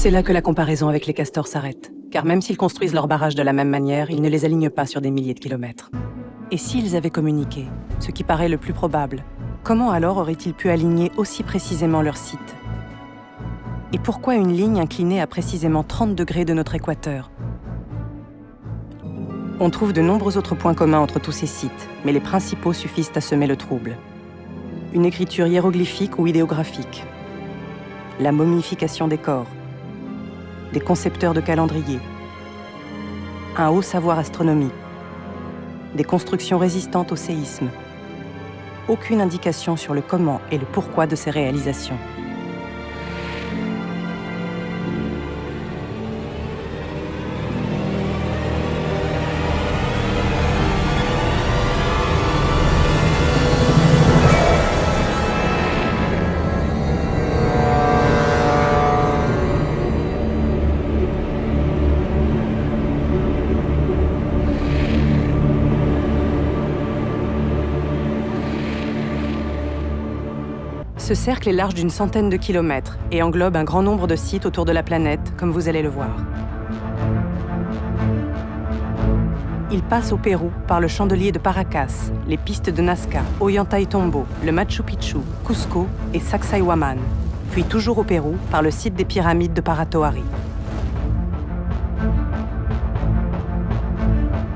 C'est là que la comparaison avec les castors s'arrête. Car même s'ils construisent leurs barrages de la même manière, ils ne les alignent pas sur des milliers de kilomètres. Et s'ils avaient communiqué, ce qui paraît le plus probable, comment alors auraient-ils pu aligner aussi précisément leur site? Et pourquoi une ligne inclinée à précisément 30 degrés de notre équateur? On trouve de nombreux autres points communs entre tous ces sites, mais les principaux suffisent à semer le trouble. Une écriture hiéroglyphique ou idéographique, la momification des corps, des concepteurs de calendrier, un haut savoir astronomique, des constructions résistantes au séisme. Aucune indication sur le comment et le pourquoi de ces réalisations. Ce cercle est large d'une centaine de kilomètres et englobe un grand nombre de sites autour de la planète, comme vous allez le voir. Il passe au Pérou par le chandelier de Paracas, les pistes de Nazca, Ollantaytambo, le Machu Picchu, Cusco et Sacsayhuaman, puis toujours au Pérou par le site des pyramides de Paratoari.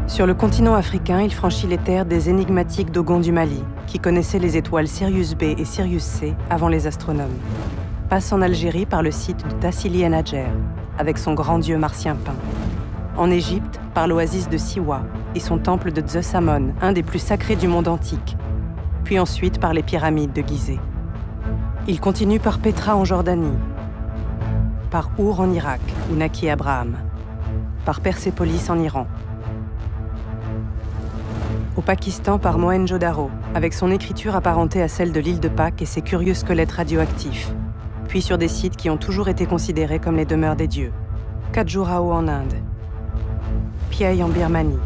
Sur le continent africain, il franchit les terres des énigmatiques Dogons du Mali, qui connaissaient les étoiles Sirius B et Sirius C avant les astronomes. Passe en Algérie par le site de Tassili en Hadjer, avec son grand dieu martien peint. En Égypte, par l'oasis de Siwa et son temple de Zeus Amon, un des plus sacrés du monde antique. Puis ensuite par les pyramides de Gizeh. Il continue par Petra en Jordanie, par Our en Irak, où naquit Abraham, par Persépolis en Iran. Au Pakistan par Mohenjo-Daro, avec son écriture apparentée à celle de l'île de Pâques et ses curieux squelettes radioactifs, puis sur des sites qui ont toujours été considérés comme les demeures des dieux. Khajuraho en Inde, Piai en Birmanie,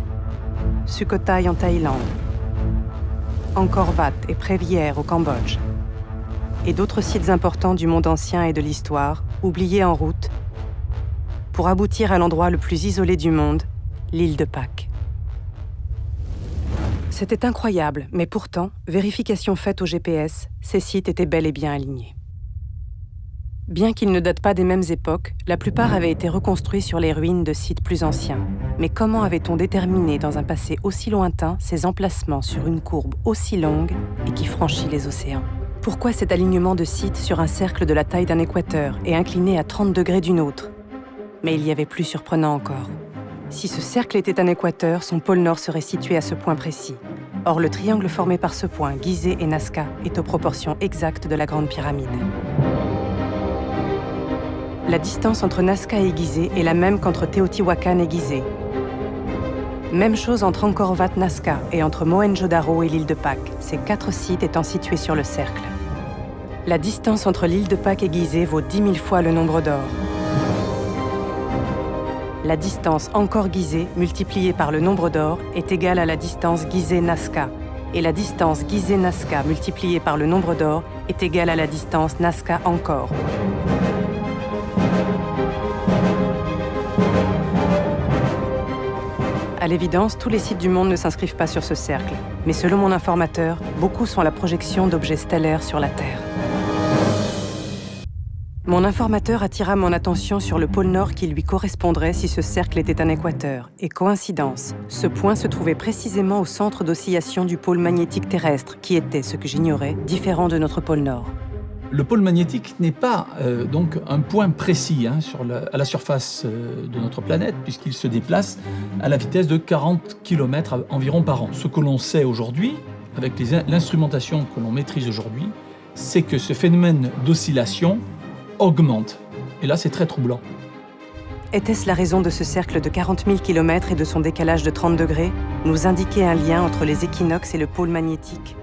Sukhothai en Thaïlande, Angkor Wat et Prévierre au Cambodge, et d'autres sites importants du monde ancien et de l'histoire, oubliés en route, pour aboutir à l'endroit le plus isolé du monde, l'île de Pâques. C'était incroyable, mais pourtant, vérification faite au GPS, ces sites étaient bel et bien alignés. Bien qu'ils ne datent pas des mêmes époques, la plupart avaient été reconstruits sur les ruines de sites plus anciens. Mais comment avait-on déterminé dans un passé aussi lointain ces emplacements sur une courbe aussi longue et qui franchit les océans? Pourquoi cet alignement de sites sur un cercle de la taille d'un équateur et incliné à 30 degrés d'une autre? Mais il y avait plus surprenant encore. Si ce cercle était un équateur, son pôle nord serait situé à ce point précis. Or, le triangle formé par ce point, Gizeh et Nazca, est aux proportions exactes de la Grande Pyramide. La distance entre Nazca et Gizeh est la même qu'entre Teotihuacan et Gizeh. Même chose entre Angkor Wat, Nazca et entre Mohenjo-Daro et l'île de Pâques, ces 4 sites étant situés sur le cercle. La distance entre l'île de Pâques et Gizeh vaut 10 000 fois le nombre d'or. La distance Angkor-Gizeh multipliée par le nombre d'or est égale à la distance Gizeh-Nazca. Et la distance Gizeh-Nazca multipliée par le nombre d'or est égale à la distance Nazca-Angkor. À l'évidence, tous les sites du monde ne s'inscrivent pas sur ce cercle. Mais selon mon informateur, beaucoup sont la projection d'objets stellaires sur la Terre. Mon informateur attira mon attention sur le pôle nord qui lui correspondrait si ce cercle était un équateur. Et coïncidence, ce point se trouvait précisément au centre d'oscillation du pôle magnétique terrestre, qui était, ce que j'ignorais, différent de notre pôle nord. Le pôle magnétique n'est pas donc un point précis à la surface de notre planète, puisqu'il se déplace à la vitesse de 40 km environ par an. Ce que l'on sait aujourd'hui, avec l'instrumentation que l'on maîtrise aujourd'hui, c'est que ce phénomène d'oscillation augmente. Et là, c'est très troublant. Était-ce la raison de ce cercle de 40 000 km et de son décalage de 30 degrés? Nous indiquait un lien entre les équinoxes et le pôle magnétique.